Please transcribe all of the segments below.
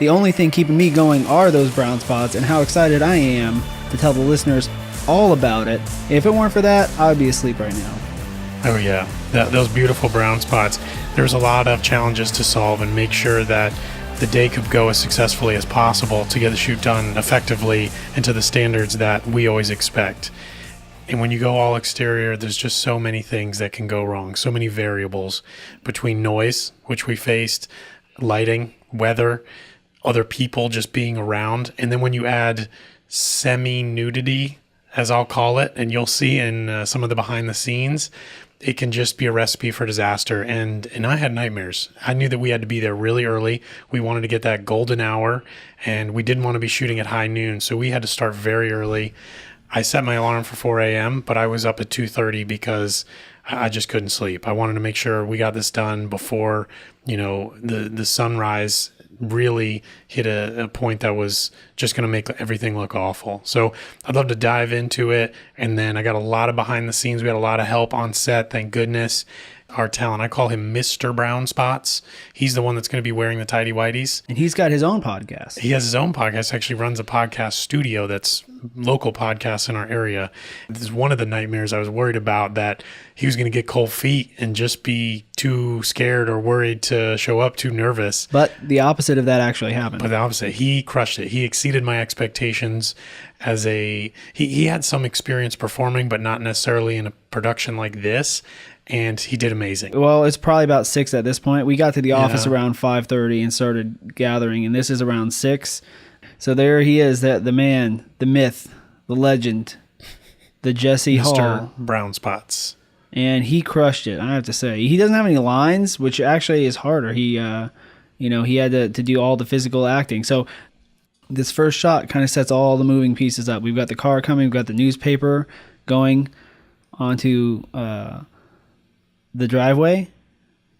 The only thing keeping me going are those brown spots and how excited I am to tell the listeners all about it. If it weren't for that, I would be asleep right now. Oh yeah, those beautiful brown spots. There's a lot of challenges to solve and make sure that the day could go as successfully as possible to get the shoot done effectively and to the standards that we always expect. And when you go all exterior, there's just so many things that can go wrong, so many variables between noise, which we faced, lighting, weather, other people just being around. And then when you add semi-nudity, as I'll call it, and you'll see in some of the behind the scenes, it can just be a recipe for disaster. And I had nightmares. I knew that we had to be there really early. We wanted to get that golden hour, and we didn't want to be shooting at high noon. So we had to start very early. I set my alarm for 4 a.m., but I was up at 2:30 because I just couldn't sleep. I wanted to make sure we got this done before, the sunrise really hit a point that was just going to make everything look awful. So I'd love to dive into it. And then I got a lot of behind the scenes. We had a lot of help on set, thank goodness. Our talent, I call him Mr. Brown Spots. He's the one that's going to be wearing the tighty whities. And he's got his own podcast. He has his own podcast, actually runs a podcast studio that's local podcasts in our area. This is one of the nightmares I was worried about, that he was going to get cold feet and just be too scared or worried to show up, too nervous. But the opposite of that actually happened. But the opposite, he crushed it. He exceeded my expectations as he had some experience performing, but not necessarily in a production like this. And he did amazing. Well, it's probably about 6 at this point. We got to the office around 5:30 and started gathering, and this is around 6. So there he is, the man, the myth, the legend, the Jesse Hall. Mr. Brown Spots. And he crushed it, I have to say. He doesn't have any lines, which actually is harder. He had to do all the physical acting. So this first shot kind of sets all the moving pieces up. We've got the car coming, we've got the newspaper going onto the driveway,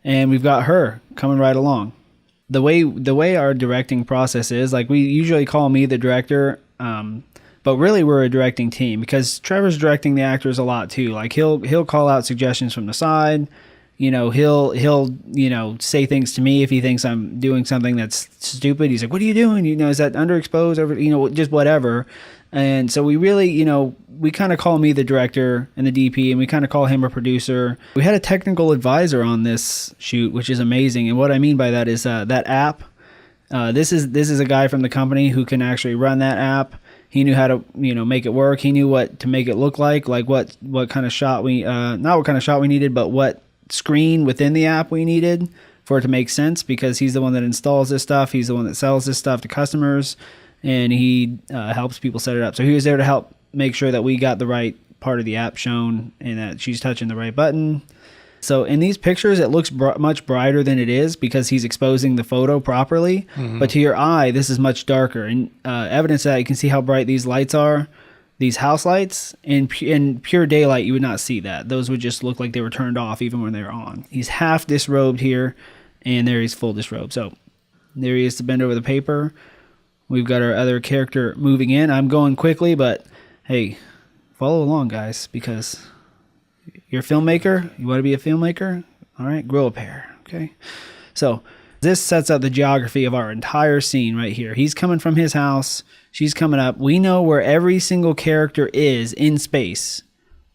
and we've got her coming right along. The way our directing process is, like, we usually call me the director, but really we're a directing team, because Trevor's directing the actors a lot too. Like, he'll call out suggestions from the side. He'll say things to me if he thinks I'm doing something that's stupid. He's like, "What are you doing? Is that underexposed? Over, just whatever." And so we really, we kind of call me the director and the DP, and we kind of call him a producer. We had a technical advisor on this shoot, which is amazing. And what I mean by that is that app. This is a guy from the company who can actually run that app. He knew how to, make it work. He knew what to make it look like what kind of shot not what kind of shot we needed, but what screen within the app we needed for it to make sense, because he's the one that installs this stuff. He's the one that sells this stuff to customers, and he helps people set it up. So he was there to help make sure that we got the right part of the app shown and that she's touching the right button. So in these pictures, it looks much brighter than it is because he's exposing the photo properly. Mm-hmm. But to your eye, this is much darker. And evidence of that, you can see how bright these lights are, these house lights. In pure daylight, you would not see that. Those would just look like they were turned off even when they were on. He's half disrobed here, and there he's full disrobed. So there he is to bend over the paper. We've got our other character moving in. I'm going quickly, but hey, follow along, guys, because you're a filmmaker. You want to be a filmmaker? All right, grow a pair, okay? So this sets out the geography of our entire scene right here. He's coming from his house. She's coming up. We know where every single character is in space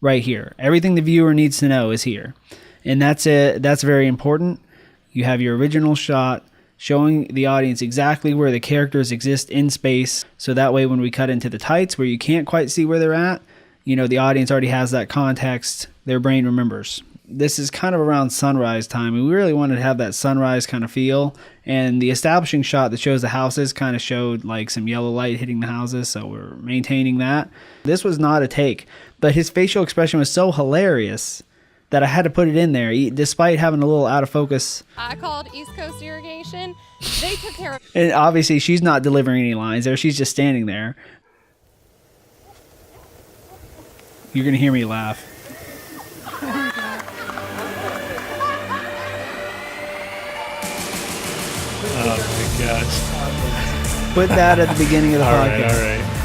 right here. Everything the viewer needs to know is here. And that's it. That's very important. You have your original shot showing the audience exactly where the characters exist in space. So that way when we cut into the tights where you can't quite see where they're at, the audience already has that context. Their brain remembers. This is kind of around sunrise time. We really wanted to have that sunrise kind of feel. And the establishing shot that shows the houses kind of showed like some yellow light hitting the houses. So we're maintaining that. This was not a take, but his facial expression was so hilarious that I had to put it in there, despite having a little out of focus. I called East Coast Irrigation. They took care of it. And obviously, she's not delivering any lines there. She's just standing there. You're going to hear me laugh. Oh, my gosh. Put that at the beginning of the podcast. All right.